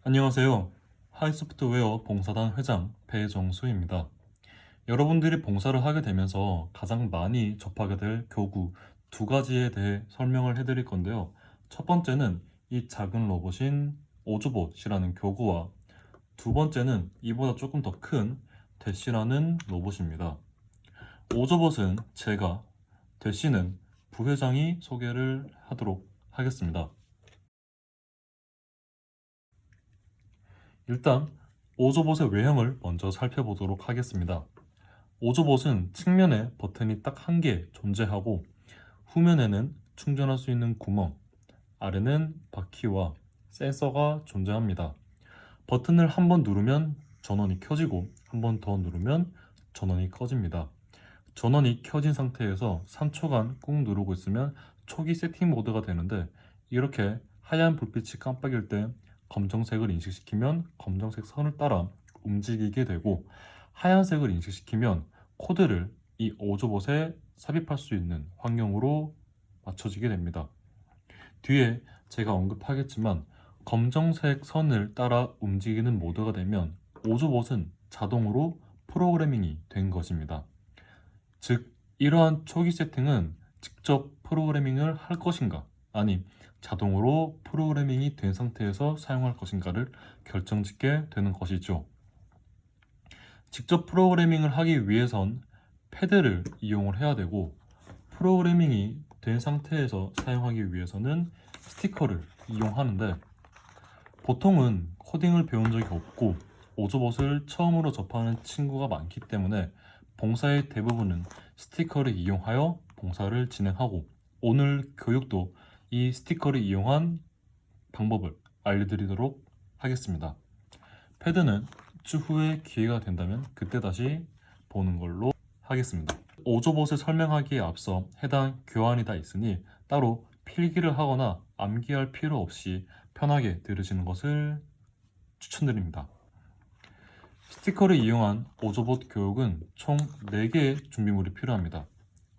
안녕하세요. 하이소프트웨어 봉사단 회장 배정수입니다. 여러분들이 봉사를 하게 되면서 가장 많이 접하게 될 교구 두 가지에 대해 설명을 해드릴 건데요. 첫 번째는 이 작은 로봇인 오조봇이라는 교구와 두 번째는 이보다 조금 더 큰 대시라는 로봇입니다. 오조봇은 제가, 대시는 부회장이 소개를 하도록 하겠습니다. 일단 오조봇의 외형을 먼저 살펴보도록 하겠습니다. 오조봇은 측면에 버튼이 딱 한 개 존재하고 후면에는 충전할 수 있는 구멍, 아래는 바퀴와 센서가 존재합니다. 버튼을 한 번 누르면 전원이 켜지고 한 번 더 누르면 전원이 꺼집니다. 전원이 켜진 상태에서 3초간 꾹 누르고 있으면 초기 세팅 모드가 되는데, 이렇게 하얀 불빛이 깜빡일 때 검정색을 인식시키면 검정색 선을 따라 움직이게 되고, 하얀색을 인식시키면 코드를 이 오조봇에 삽입할 수 있는 환경으로 맞춰지게 됩니다. 뒤에 제가 언급하겠지만 검정색 선을 따라 움직이는 모드가 되면 오조봇은 자동으로 프로그래밍이 된 것입니다. 즉, 이러한 초기 세팅은 직접 프로그래밍을 할 것인가, 아니 자동으로 프로그래밍이 된 상태에서 사용할 것인가를 결정짓게 되는 것이죠. 직접 프로그래밍을 하기 위해선 패드를 이용을 해야 되고, 프로그래밍이 된 상태에서 사용하기 위해서는 스티커를 이용하는데, 보통은 코딩을 배운 적이 없고 오조봇을 처음으로 접하는 친구가 많기 때문에 봉사의 대부분은 스티커를 이용하여 봉사를 진행하고, 오늘 교육도 이 스티커를 이용한 방법을 알려드리도록 하겠습니다. 패드는 추후에 기회가 된다면 그때 다시 보는 걸로 하겠습니다. 오조봇을 설명하기에 앞서 해당 교환이 다 있으니 따로 필기를 하거나 암기할 필요 없이 편하게 들으시는 것을 추천드립니다. 스티커를 이용한 오조봇 교육은 총 4개의 준비물이 필요합니다.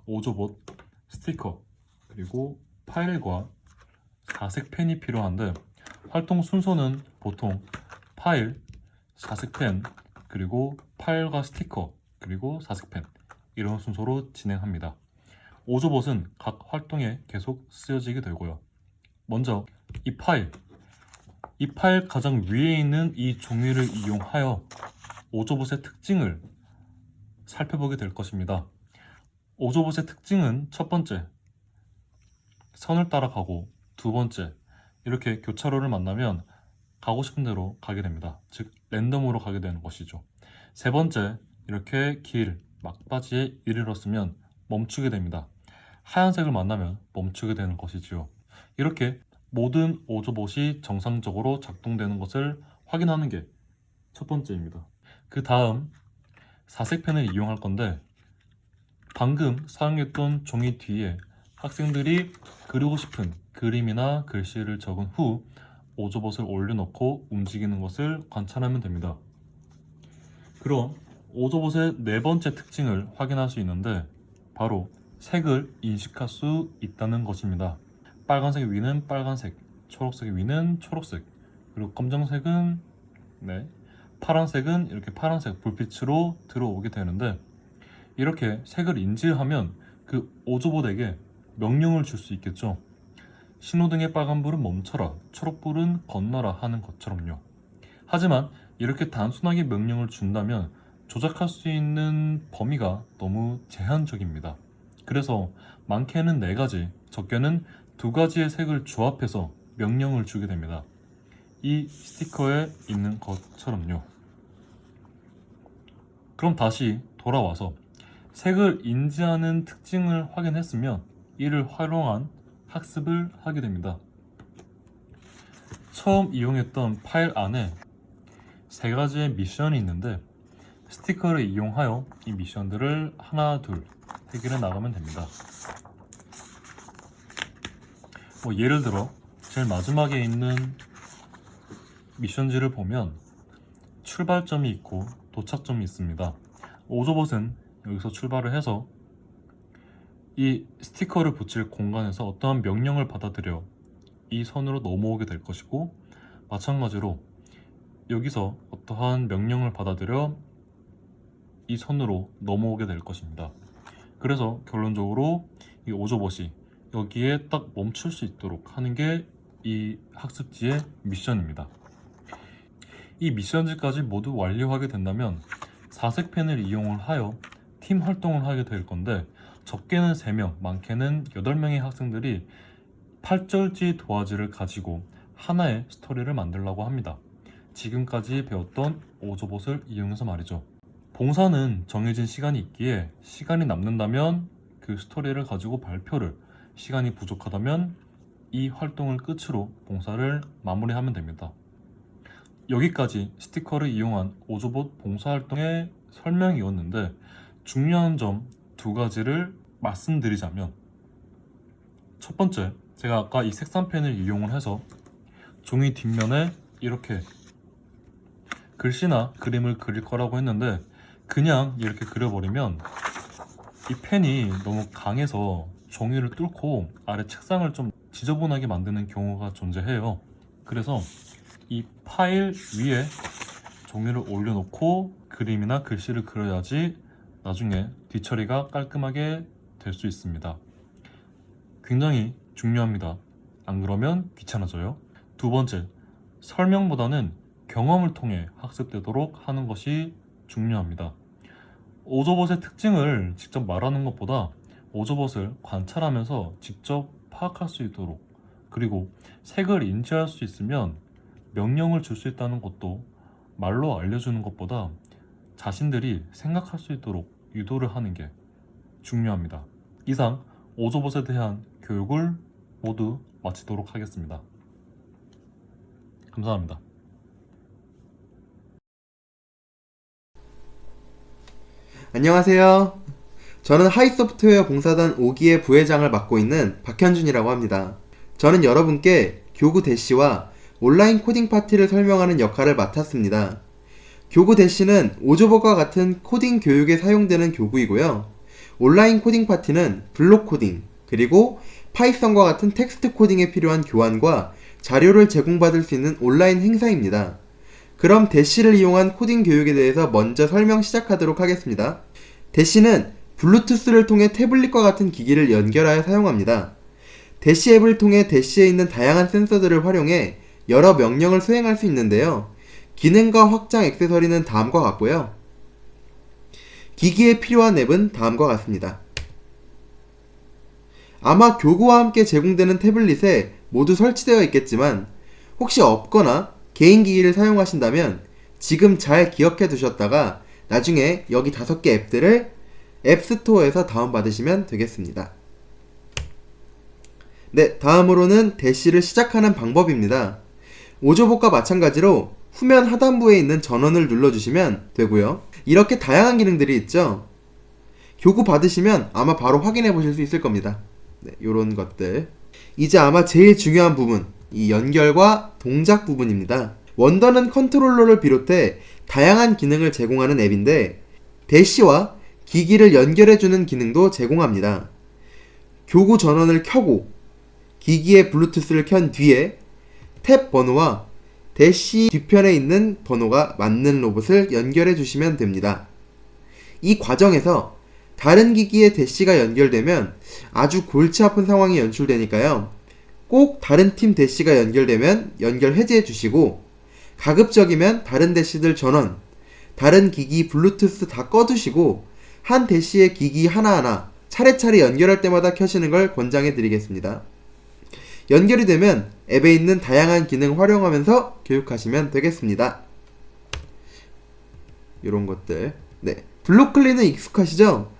오조봇, 스티커, 그리고 파일과 자색 펜이 필요한데, 활동 순서는 보통 파일, 자색펜, 그리고 파일과 스티커, 그리고 자색펜, 이런 순서로 진행합니다. 오조봇은 각 활동에 계속 쓰여지게 되고요. 먼저 이 파일 가장 위에 있는 이 종이를 이용하여 오조봇의 특징을 살펴보게 될 것입니다. 오조봇의 특징은 첫 번째, 선을 따라가고, 두 번째, 이렇게 교차로를 만나면 가고 싶은 대로 가게 됩니다. 즉 랜덤으로 가게 되는 것이죠. 세 번째, 이렇게 길, 막바지에 이르렀으면 멈추게 됩니다. 하얀색을 만나면 멈추게 되는 것이지요. 이렇게 모든 오조봇이 정상적으로 작동되는 것을 확인하는 게 첫 번째입니다. 그 다음 사색펜을 이용할 건데, 방금 사용했던 종이 뒤에 학생들이 그리고 싶은 그림이나 글씨를 적은 후 오조봇을 올려놓고 움직이는 것을 관찰하면 됩니다. 그럼 오조봇의 네 번째 특징을 확인할 수 있는데, 바로 색을 인식할 수 있다는 것입니다. 빨간색 위는 빨간색, 초록색 위는 초록색, 그리고 검정색은 파란색은 이렇게 파란색 불빛으로 들어오게 되는데, 이렇게 색을 인지하면 그 오조봇에게 명령을 줄 수 있겠죠. 신호등의 빨간불은 멈춰라, 초록불은 건너라 하는 것처럼요. 하지만 이렇게 단순하게 명령을 준다면 조작할 수 있는 범위가 너무 제한적입니다. 그래서 많게는 4가지, 적게는 2가지의 색을 조합해서 명령을 주게 됩니다. 이 스티커에 있는 것처럼요. 그럼 다시 돌아와서 색을 인지하는 특징을 확인했으면 이를 활용한 학습을 하게 됩니다. 처음 이용했던 파일 안에 3가지의 미션이 있는데, 스티커를 이용하여 이 미션들을 하나 둘 해결해 나가면 됩니다. 예를 들어 제일 마지막에 있는 미션지를 보면 출발점이 있고 도착점이 있습니다. 오조봇은 여기서 출발을 해서 이 스티커를 붙일 공간에서 어떠한 명령을 받아들여 이 선으로 넘어오게 될 것이고, 마찬가지로 여기서 어떠한 명령을 받아들여 이 선으로 넘어오게 될 것입니다. 그래서 결론적으로 이 오조봇이 여기에 딱 멈출 수 있도록 하는 게 이 학습지의 미션입니다. 이 미션지까지 모두 완료하게 된다면 사색펜을 이용을 하여 팀 활동을 하게 될 건데, 적게는 3명, 많게는 8명의 학생들이 8절지 도화지를 가지고 하나의 스토리를 만들려고 합니다. 지금까지 배웠던 오조봇을 이용해서 말이죠. 봉사는 정해진 시간이 있기에 시간이 남는다면 그 스토리를 가지고 발표를, 시간이 부족하다면 이 활동을 끝으로 봉사를 마무리하면 됩니다. 여기까지 스티커를 이용한 오조봇 봉사활동의 설명이었는데, 중요한 점 2가지를 말씀드리자면, 첫 번째, 제가 아까 이 색상펜을 이용을 해서 종이 뒷면에 이렇게 글씨나 그림을 그릴 거라고 했는데, 그냥 이렇게 그려버리면 이 펜이 너무 강해서 종이를 뚫고 아래 책상을 좀 지저분하게 만드는 경우가 존재해요. 그래서 이 파일 위에 종이를 올려놓고 그림이나 글씨를 그려야지 나중에 뒤처리가 깔끔하게 될 수 있습니다. 굉장히 중요합니다. 안 그러면 귀찮아져요. 2번째, 설명보다는 경험을 통해 학습되도록 하는 것이 중요합니다. 오조봇의 특징을 직접 말하는 것보다 오조봇을 관찰하면서 직접 파악할 수 있도록, 그리고 색을 인지할 수 있으면 명령을 줄 수 있다는 것도 말로 알려주는 것보다 자신들이 생각할 수 있도록 유도를 하는 게 중요합니다. 이상 오조봇에 대한 교육을 모두 마치도록 하겠습니다. 감사합니다. 안녕하세요. 저는 하이소프트웨어 봉사단 5기의 부회장을 맡고 있는 박현준이라고 합니다. 저는 여러분께 교구 대시와 온라인 코딩 파티를 설명하는 역할을 맡았습니다. 교구 대시는 오조봇과 같은 코딩 교육에 사용되는 교구이고요. 온라인 코딩 파티는 블록 코딩, 그리고 파이썬과 같은 텍스트 코딩에 필요한 교환과 자료를 제공받을 수 있는 온라인 행사입니다. 그럼 대시를 이용한 코딩 교육에 대해서 먼저 설명 시작하도록 하겠습니다. 대시는 블루투스를 통해 태블릿과 같은 기기를 연결하여 사용합니다. 대시 앱을 통해 대시에 있는 다양한 센서들을 활용해 여러 명령을 수행할 수 있는데요. 기능과 확장 액세서리는 다음과 같고요. 기기에 필요한 앱은 다음과 같습니다. 아마 교구와 함께 제공되는 태블릿에 모두 설치되어 있겠지만, 혹시 없거나 개인 기기를 사용하신다면 지금 잘 기억해 두셨다가 나중에 여기 5개 앱들을 앱스토어에서 다운받으시면 되겠습니다. 네, 다음으로는 대시를 시작하는 방법입니다. 오조봇과 마찬가지로 후면 하단부에 있는 전원을 눌러주시면 되고요. 이렇게 다양한 기능들이 있죠. 교구 받으시면 아마 바로 확인해 보실 수 있을 겁니다. 네, 요런 것들. 이제 아마 제일 중요한 부분, 이 연결과 동작 부분입니다. 원더는 컨트롤러를 비롯해 다양한 기능을 제공하는 앱인데, 대시와 기기를 연결해주는 기능도 제공합니다. 교구 전원을 켜고 기기에 블루투스를 켠 뒤에 탭 번호와 대시 뒤편에 있는 번호가 맞는 로봇을 연결해 주시면 됩니다. 이 과정에서 다른 기기에 대시가 연결되면 아주 골치 아픈 상황이 연출되니까요. 꼭 다른 팀 대시가 연결되면 연결 해제해 주시고, 가급적이면 다른 대시들 전원, 다른 기기 블루투스 다 꺼두시고 한 대시의 기기 하나하나 차례차례 연결할 때마다 켜시는 걸 권장해 드리겠습니다. 연결이 되면 앱에 있는 다양한 기능 활용하면서 교육하시면 되겠습니다. 이런 것들. 네, 블록클리는 익숙하시죠?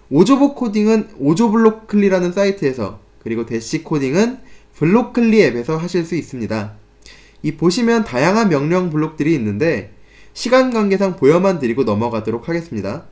오조봇 코딩은 오조블록클리라는 사이트에서, 그리고 대시 코딩은 블록클리 앱에서 하실 수 있습니다. 이 보시면 다양한 명령 블록들이 있는데 시간 관계상 보여만 드리고 넘어가도록 하겠습니다.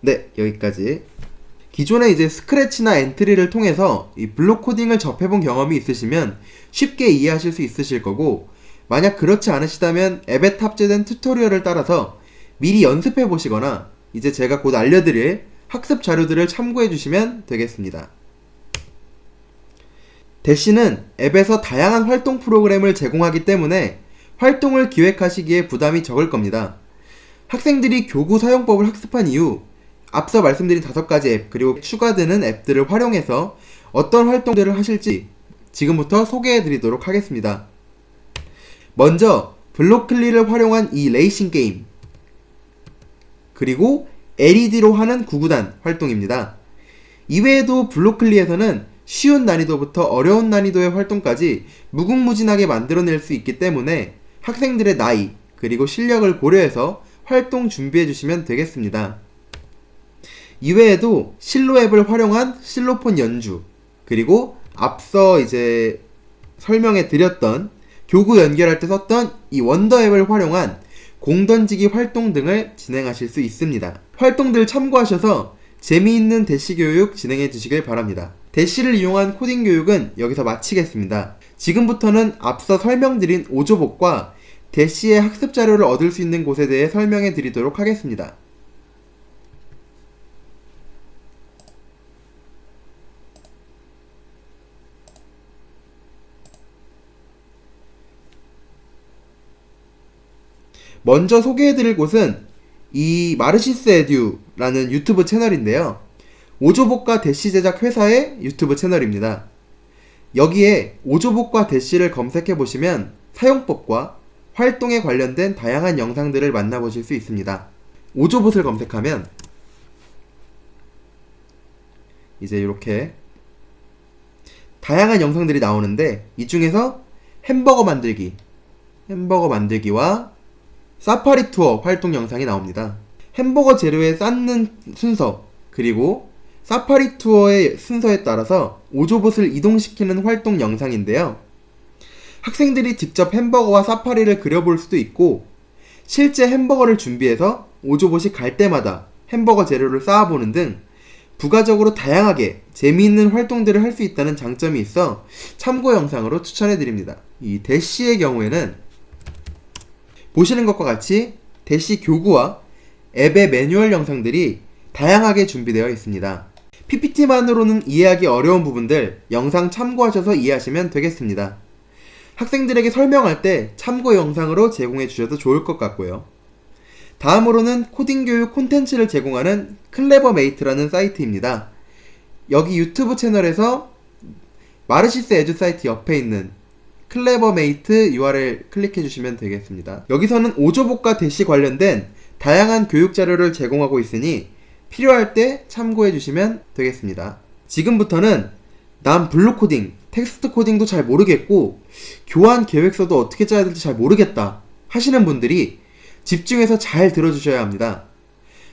네, 여기까지. 기존에 이제 스크래치나 엔트리를 통해서 이 블록 코딩을 접해본 경험이 있으시면 쉽게 이해하실 수 있으실 거고, 만약 그렇지 않으시다면 앱에 탑재된 튜토리얼을 따라서 미리 연습해 보시거나 이제 제가 곧 알려드릴 학습 자료들을 참고해 주시면 되겠습니다. 대시는 앱에서 다양한 활동 프로그램을 제공하기 때문에 활동을 기획하시기에 부담이 적을 겁니다. 학생들이 교구 사용법을 학습한 이후 앞서 말씀드린 5가지 앱 그리고 추가되는 앱들을 활용해서 어떤 활동들을 하실지 지금부터 소개해 드리도록 하겠습니다. 먼저 블록클리를 활용한 이 레이싱 게임, 그리고 LED로 하는 구구단 활동입니다. 이외에도 블록클리에서는 쉬운 난이도부터 어려운 난이도의 활동까지 무궁무진하게 만들어낼 수 있기 때문에 학생들의 나이 그리고 실력을 고려해서 활동 준비해 주시면 되겠습니다. 이외에도 실로 앱을 활용한 실로폰 연주, 그리고 앞서 이제 설명해 드렸던 교구 연결할 때 썼던 이 원더 앱을 활용한 공 던지기 활동 등을 진행하실 수 있습니다. 활동들 참고하셔서 재미있는 대시 교육 진행해 주시길 바랍니다. 대시를 이용한 코딩 교육은 여기서 마치겠습니다. 지금부터는 앞서 설명드린 오조복과 대시의 학습 자료를 얻을 수 있는 곳에 대해 설명해 드리도록 하겠습니다. 먼저 소개해드릴 곳은 이 마르시스 에듀라는 유튜브 채널인데요. 오조복과 대시 제작 회사의 유튜브 채널입니다. 여기에 오조복과 대시를 검색해보시면 사용법과 활동에 관련된 다양한 영상들을 만나보실 수 있습니다. 오조봇을 검색하면 이제 이렇게 다양한 영상들이 나오는데, 이 중에서 햄버거 만들기와 사파리 투어 활동 영상이 나옵니다. 햄버거 재료에 쌓는 순서, 그리고 사파리 투어의 순서에 따라서 오조봇을 이동시키는 활동 영상인데요. 학생들이 직접 햄버거와 사파리를 그려볼 수도 있고, 실제 햄버거를 준비해서 오조봇이 갈 때마다 햄버거 재료를 쌓아보는 등 부가적으로 다양하게 재미있는 활동들을 할 수 있다는 장점이 있어 참고 영상으로 추천해드립니다. 이 대시의 경우에는 보시는 것과 같이 대시 교구와 앱의 매뉴얼 영상들이 다양하게 준비되어 있습니다. PPT만으로는 이해하기 어려운 부분들 영상 참고하셔서 이해하시면 되겠습니다. 학생들에게 설명할 때 참고 영상으로 제공해 주셔도 좋을 것 같고요. 다음으로는 코딩 교육 콘텐츠를 제공하는 클레버메이트라는 사이트입니다. 여기 유튜브 채널에서 마르시스 에듀 사이트 옆에 있는 클레버메이트 URL 클릭해 주시면 되겠습니다. 여기서는 오조복과 대시 관련된 다양한 교육 자료를 제공하고 있으니 필요할 때 참고해 주시면 되겠습니다. 지금부터는 난 블록 코딩, 텍스트 코딩도 잘 모르겠고 교환 계획서도 어떻게 짜야 될지 잘 모르겠다 하시는 분들이 집중해서 잘 들어주셔야 합니다.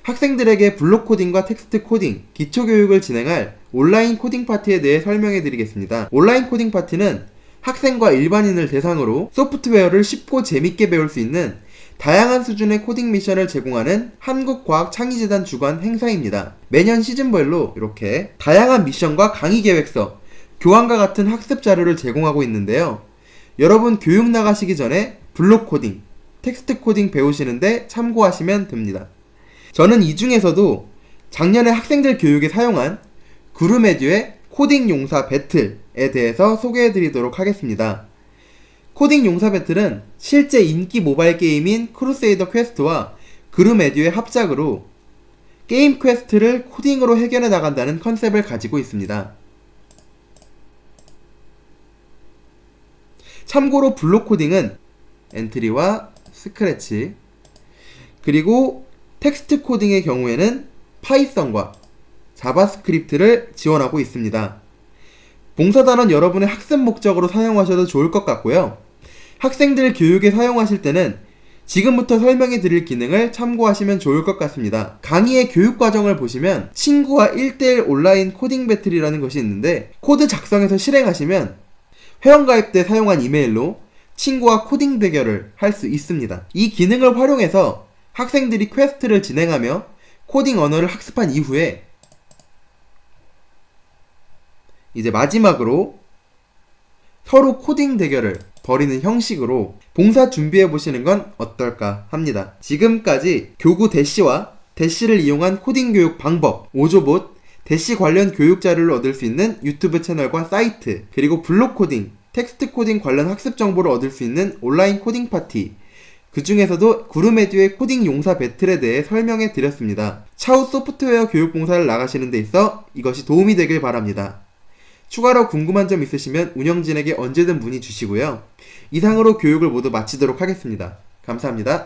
학생들에게 블록 코딩과 텍스트 코딩, 기초 교육을 진행할 온라인 코딩 파티에 대해 설명해 드리겠습니다. 온라인 코딩 파티는 학생과 일반인을 대상으로 소프트웨어를 쉽고 재밌게 배울 수 있는 다양한 수준의 코딩 미션을 제공하는 한국과학창의재단 주관 행사입니다. 매년 시즌별로 이렇게 다양한 미션과 강의 계획서, 교환과 같은 학습 자료를 제공하고 있는데요. 여러분 교육 나가시기 전에 블록 코딩, 텍스트 코딩 배우시는데 참고하시면 됩니다. 저는 이 중에서도 작년에 학생들 교육에 사용한 그루메듀의 코딩 용사 배틀에 대해서 소개해 드리도록 하겠습니다. 코딩 용사 배틀은 실제 인기 모바일 게임인 크루세이더 퀘스트와 그루메듀의 합작으로 게임 퀘스트를 코딩으로 해결해 나간다는 컨셉을 가지고 있습니다. 참고로 블록 코딩은 엔트리와 스크래치, 그리고 텍스트 코딩의 경우에는 파이썬과 자바스크립트를 지원하고 있습니다. 봉사단원 여러분의 학습 목적으로 사용하셔도 좋을 것 같고요. 학생들 교육에 사용하실 때는 지금부터 설명해 드릴 기능을 참고하시면 좋을 것 같습니다. 강의의 교육 과정을 보시면 친구와 1대1 온라인 코딩 배틀이라는 것이 있는데, 코드 작성해서 실행하시면 회원가입 때 사용한 이메일로 친구와 코딩 대결을 할 수 있습니다. 이 기능을 활용해서 학생들이 퀘스트를 진행하며 코딩 언어를 학습한 이후에 이제 마지막으로 서로 코딩 대결을 벌이는 형식으로 봉사 준비해 보시는 건 어떨까 합니다. 지금까지 교구 대시와 대시를 이용한 코딩 교육 방법, 오조봇, 대시 관련 교육 자료를 얻을 수 있는 유튜브 채널과 사이트, 그리고 블록 코딩, 텍스트 코딩 관련 학습 정보를 얻을 수 있는 온라인 코딩 파티, 그 중에서도 구름에듀의 코딩 용사 배틀에 대해 설명해 드렸습니다. 차후 소프트웨어 교육 봉사를 나가시는 데 있어 이것이 도움이 되길 바랍니다. 추가로 궁금한 점 있으시면 운영진에게 언제든 문의 주시고요. 이상으로 교육을 모두 마치도록 하겠습니다. 감사합니다.